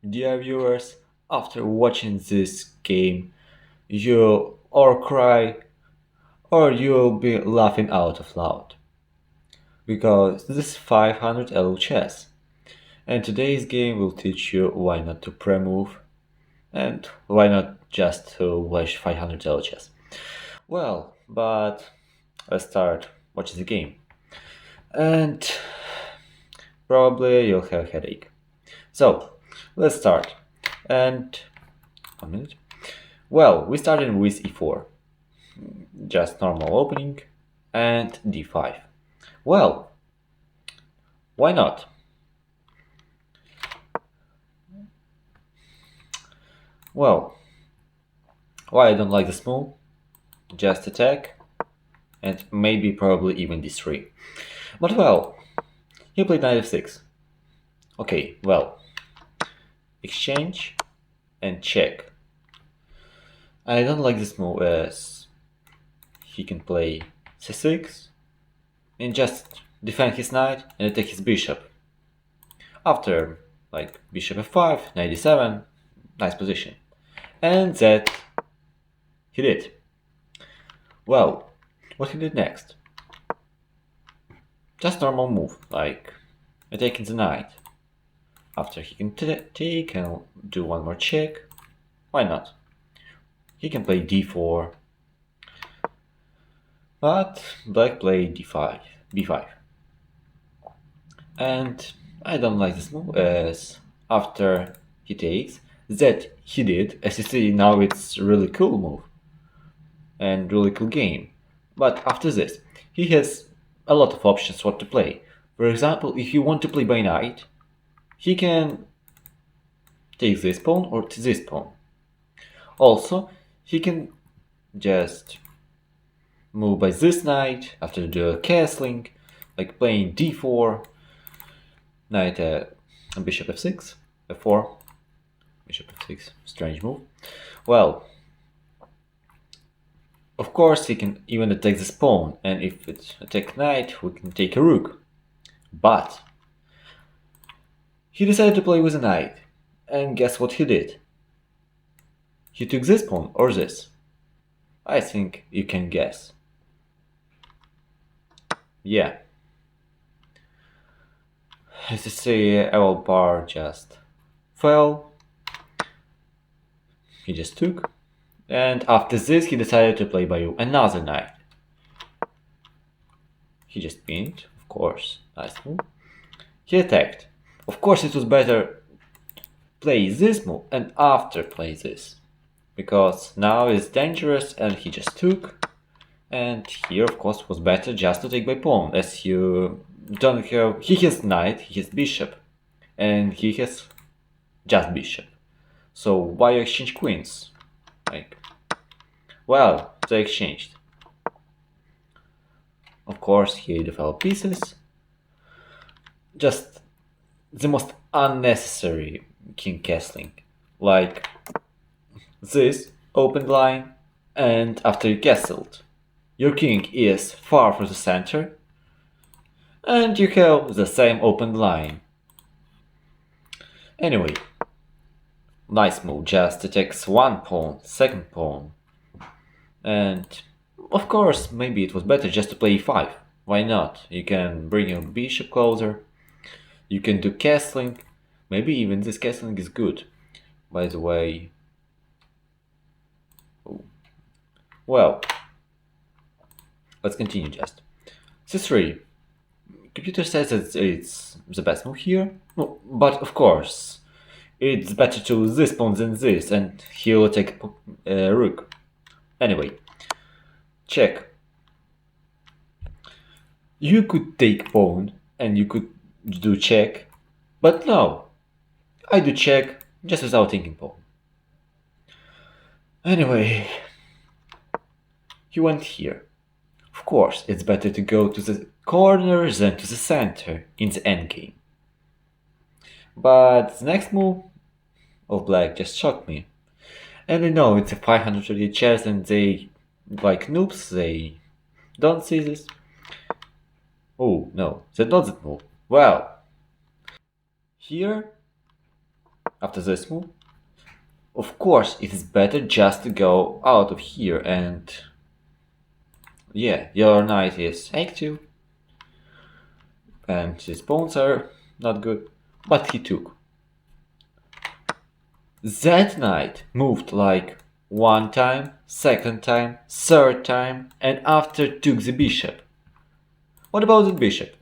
Dear viewers, after watching this game, you'll or cry or you'll be laughing out of loud. Because this is 500 elo chess, and today's game will teach you why not to pre-move and why not just to watch 500 elo chess. Well, but let's start watching the game. And probably you'll have a headache. So, let's start. And 1 minute. Well, we started with e4, just normal opening, and d5. Well, why not? Well, why I don't like this move? Just attack, and maybe probably even d3. But well, he played knight f6. Okay, well, exchange and check. I don't like this move as he can play c6 and just defend his knight and attack his bishop. After, like, bishop f5, knight d7, nice position. And that he did. Well, what he did next? Just normal move, like attacking the knight. After he can take and do one more check. Why not? He can play d4. But black played d5, b5. And I don't like this move as after he takes, that he did, as you see now it's really cool move and really cool game. But after this, he has a lot of options what to play. For example, if you want to play by knight, he can take this pawn or this pawn. Also, he can just move by this knight after the castling, like playing d4, knight bishop f6, f4, bishop f6, strange move. Well, of course he can even attack this pawn, and if it's attack knight, we can take a rook. But he decided to play with a knight, and guess what he did? He took this pawn or this. I think you can guess. Yeah. As you see, our bar just fell. He just took. And after this, he decided to play by another knight. He just pinned, of course. Nice move. He attacked. Of course, it was better play this move and after play this. Because now it's dangerous and he just took. And here, of course, was better just to take by pawn, as you don't have... He has knight, he has bishop, and he has just bishop. So why exchange queens? Like, well, they exchanged. Of course, he developed pieces. Just the most unnecessary king castling. Like this open line, and after you castled, your king is far from the center, and you have the same open line. Anyway, nice move, just attacks one pawn, second pawn. And of course, maybe it was better just to play e5. Why not? You can bring your bishop closer, you can do castling, maybe even this castling is good. By the way, well, let's continue just. c3. Computer says that it's the best move here, but of course, it's better to lose this pawn than this, and he'll take rook. Anyway, check. You could take pawn, and you could do check, but no, I do check just without thinking pawn. Anyway, he went here. Of course, it's better to go to the corner than to the center in the endgame. But the next move of black just shocked me. And I know it's a 530 chess and they, like noobs, they don't see this. Oh no, that's not that move. Well, here After this move, of course, it is better just to go out of here and... Yeah, your knight is active. And his pawns are not good. But he took. That knight moved like one time, second time, third time, and after took the bishop. What about the bishop?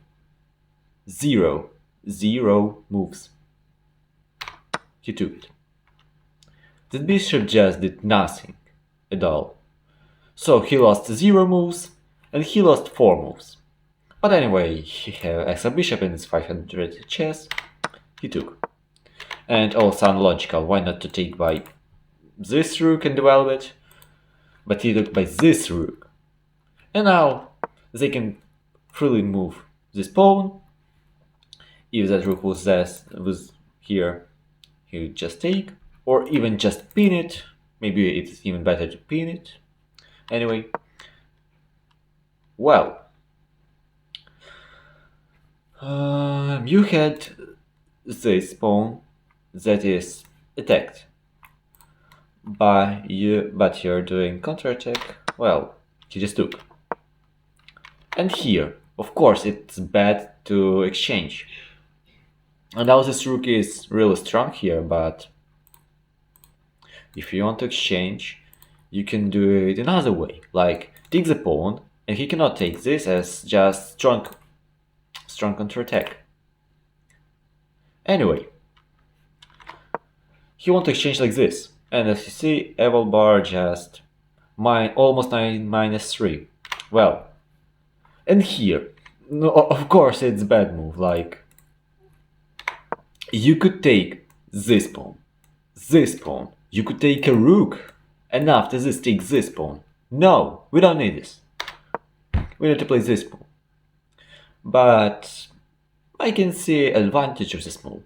Zero. Zero moves. He took it. The bishop just did nothing at all. So he lost 0 moves and he lost 4 moves. But anyway, he had extra bishop in his 500 chess. He took. And also unlogical, why not to take by this rook and develop it? But he took by this rook. And now they can freely move this pawn. If that rook was here, he would just take. Or even just pin it. Maybe it's even better to pin it. Anyway. Well. You had this pawn that is attacked. But you're doing counterattack. Well, he just took. And here, of course, it's bad to exchange. And now this rook is really strong here, but if you want to exchange, you can do it another way, like take the pawn, and he cannot take this as just strong counterattack. Anyway, he wants to exchange like this, and as you see, Evil bar just almost 9 minus 3. Well, and here, no, of course it's bad move, like you could take this pawn, you could take a rook, and after this take this pawn. No, we don't need this. We need to play this pawn. But I can see advantage of this move.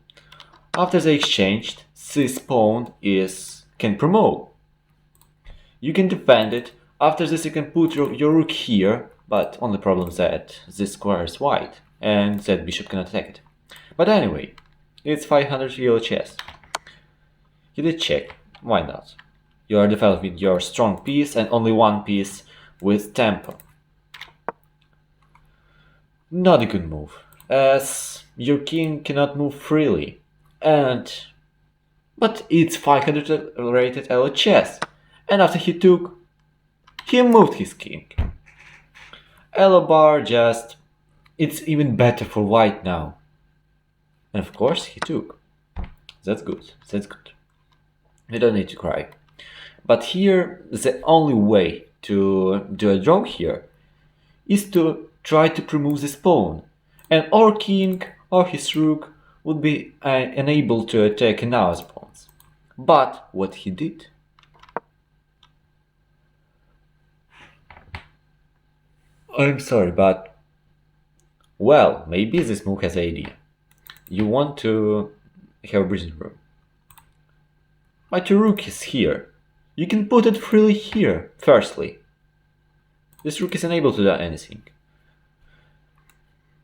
After they exchanged, this pawn can promote. You can defend it. After this you can put your rook here, but only problem is that this square is white, and that bishop cannot attack it. But anyway, it's 500 yellow chess. You did check, why not? You are developing your strong piece and only one piece with tempo. Not a good move, as your king cannot move freely, but it's 500 rated yellow chess, and after he took, he moved his king. Yellow bar it's even better for white now. And of course he took. That's good. You don't need to cry. But here, the only way to do a draw here is to try to remove this pawn. And our king or his rook would be unable to attack another pawns. But what he did? I'm sorry, but... Well, maybe this move has an idea. You want to have a breathing room. But your rook is here. You can put it freely here, firstly. This rook is unable to do anything.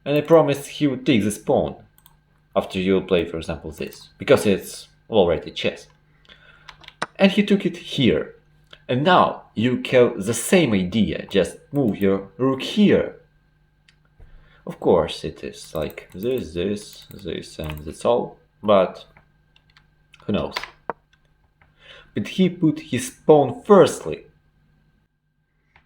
And I promised he would take this pawn after you play, for example, this, because it's already chess. And he took it here. And now you have the same idea, just move your rook here. Of course it is like this, and that's all, but who knows. But he put his pawn firstly.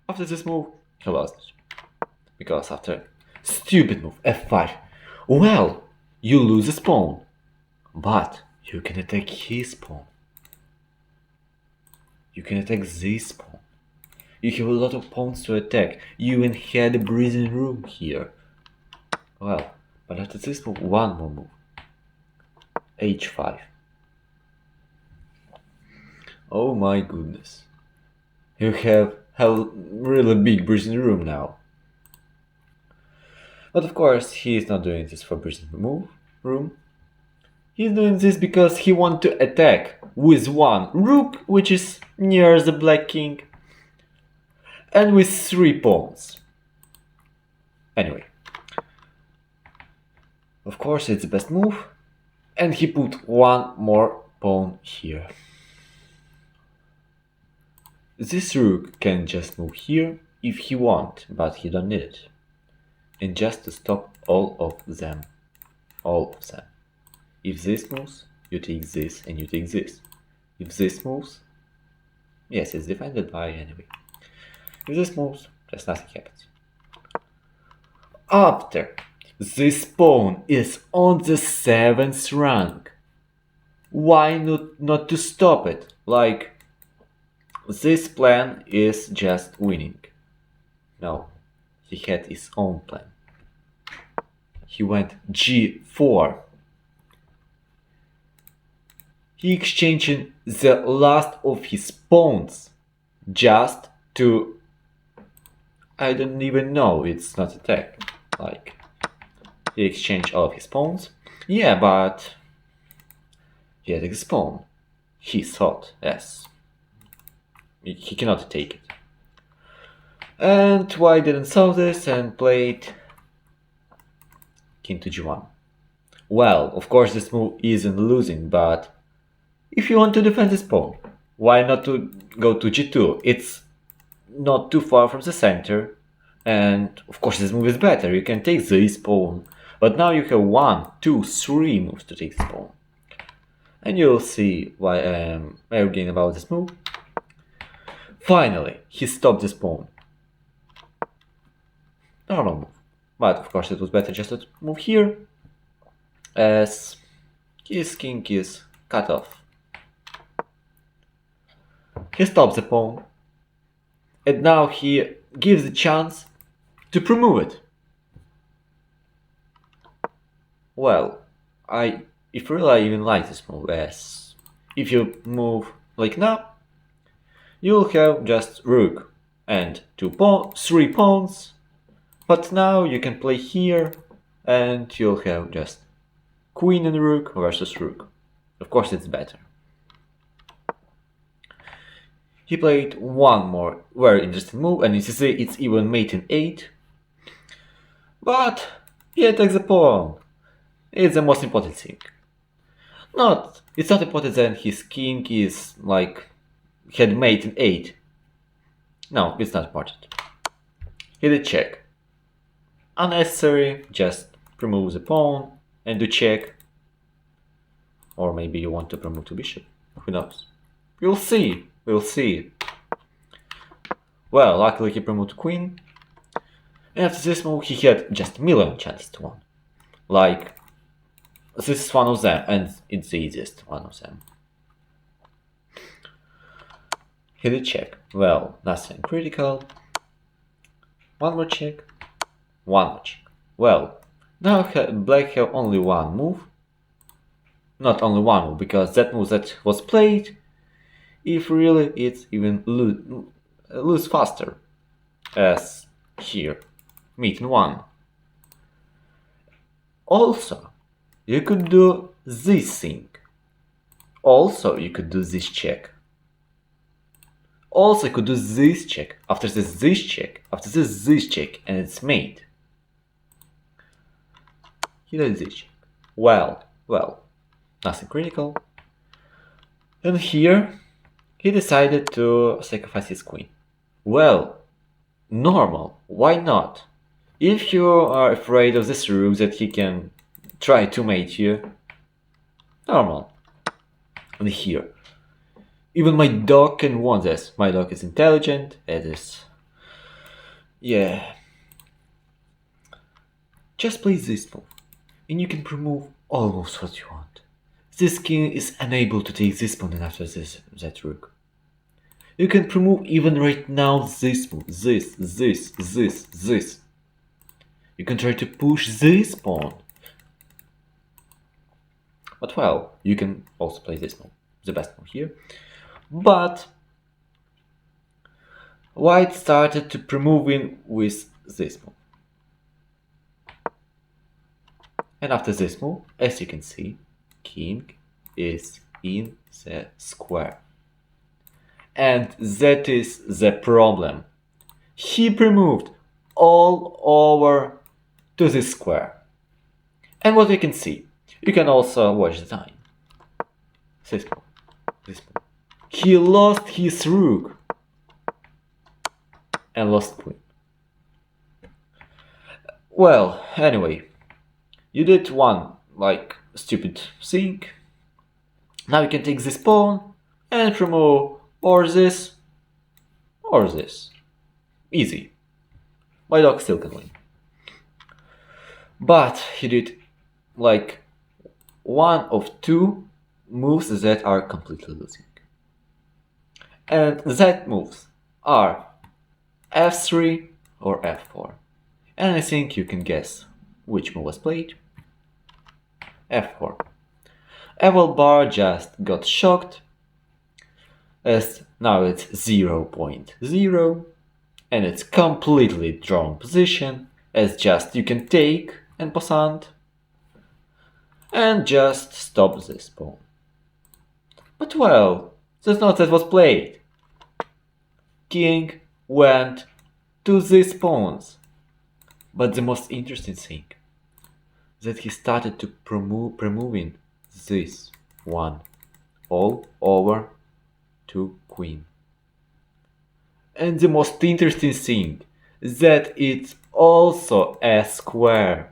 After this move, he lost it. Because after stupid move, f5, well, you lose this pawn, but you can attack his pawn. You can attack this pawn. You have a lot of pawns to attack. You even had a breathing room here. Well, but after this move, one more move. h5. Oh my goodness. You have a really big breathing room now. But of course, he is not doing this for breathing room. He's doing this because he wants to attack with one rook, which is near the black king, and with 3 pawns. Anyway. Of course, it's the best move. And he put one more pawn here. This rook can just move here if he want, but he don't need it. And just to stop all of them. If this moves, you take this and you take this. If this moves, yes, it's defended by enemy. If this moves, just nothing happens. After this pawn is on the 7th rank, why not to stop it? Like, this plan is just winning. No, he had his own plan. He went g4. He exchanging the last of his pawns just to... I don't even know, it's not attack. Like, he exchanged all of his pawns. Yeah, but he had his pawn. He thought, yes. He cannot take it. And why didn't solve this and played king to g1? Well, of course this move isn't losing, but if you want to defend this pawn, why not to go to g2? It's not too far from the center, and of course this move is better. You can take this pawn, but now you have 1, 2, 3 moves to take this pawn. And you'll see why I'm arguing about this move. Finally, he stopped this pawn. Normal move. But of course it was better just to move here, as his king is cut off. He stops the pawn, and now he gives the chance to remove it. Well, if really I even like this move, as if you move like now, you'll have just rook and 3 pawns, but now you can play here and you'll have just queen and rook versus rook. Of course it's better. He played one more very interesting move, and you see it's even mate in 8. But he attacks the pawn. It's the most important thing. It's not important that his king is like had mate in 8. No, it's not important. He did check. Unnecessary, just remove the pawn and do check. Or maybe you want to promote to bishop. Who knows? We'll see. We'll see. Well, luckily he promoted queen. And after this move he had just a million chances to win. Like, this is one of them, and it's the easiest one of them. He did check. Well, nothing critical. One more check. One more check. Well, now black have only one move. Not only one move, because that move that was played, if really it's even lose faster. As here, mate in 1. Also, you could do this thing. Also, you could do this check. Also, you could do this check. After this check. After this check, and it's mate. He did this check. Well, nothing critical. And here, he decided to sacrifice his queen. Well, normal. Why not? If you are afraid of this rook that he can try to mate you, normal. And here, even my dog can want this. My dog is intelligent. It is... yeah. Just play this move, and you can remove almost what you want. This king is unable to take this pawn, and after that rook. You can remove even right now this move, this. You can try to push this pawn. But well, you can also play this move, the best move here. But white started to pre-move in with this move. And after this move, as you can see, king is in the square. And that is the problem. He pre-moved all over to this square. And what you can see, you can also watch the time. This pawn. This pawn. He lost his rook and lost queen. Well, anyway, you did one like stupid thing. Now you can take this pawn and remove or this or this. Easy. My dog still can win. But he did like one of two moves that are completely losing. And that moves are f3 or f4. And I think you can guess which move was played. f4. Bar just got shocked, as now it's 0.0 and it's completely drawn position, as just you can take and passant and just stop this pawn. But well, that's not that was played. King went to these pawns. But the most interesting thing that he started to removing this one all over to queen. And the most interesting thing that it's also a square.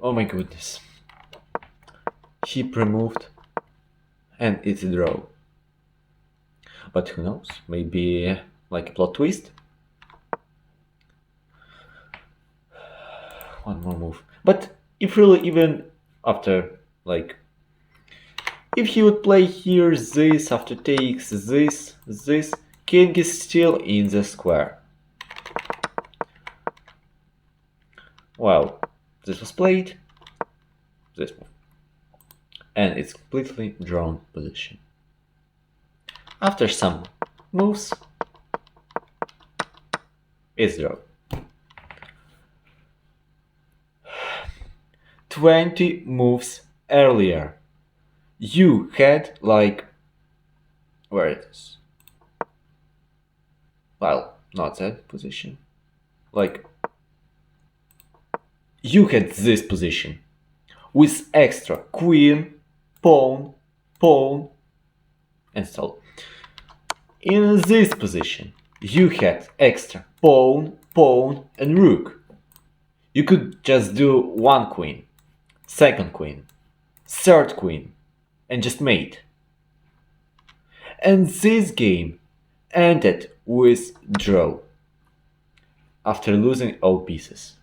Oh my goodness. He removed and it's a draw. But who knows, maybe like a plot twist. One more move. But if really even after like if he would play here this after takes this, king is still in the square. Well, this was played, this move. And it's completely drawn position. After some moves, it's drawn. 20 moves earlier, you had like, where it is? Well, not that position. Like, you had this position with extra queen, pawn, pawn, and so. In this position, you had extra pawn, pawn, and rook. You could just do one queen, second queen, third queen, and just mate. And this game ended with draw after losing all pieces.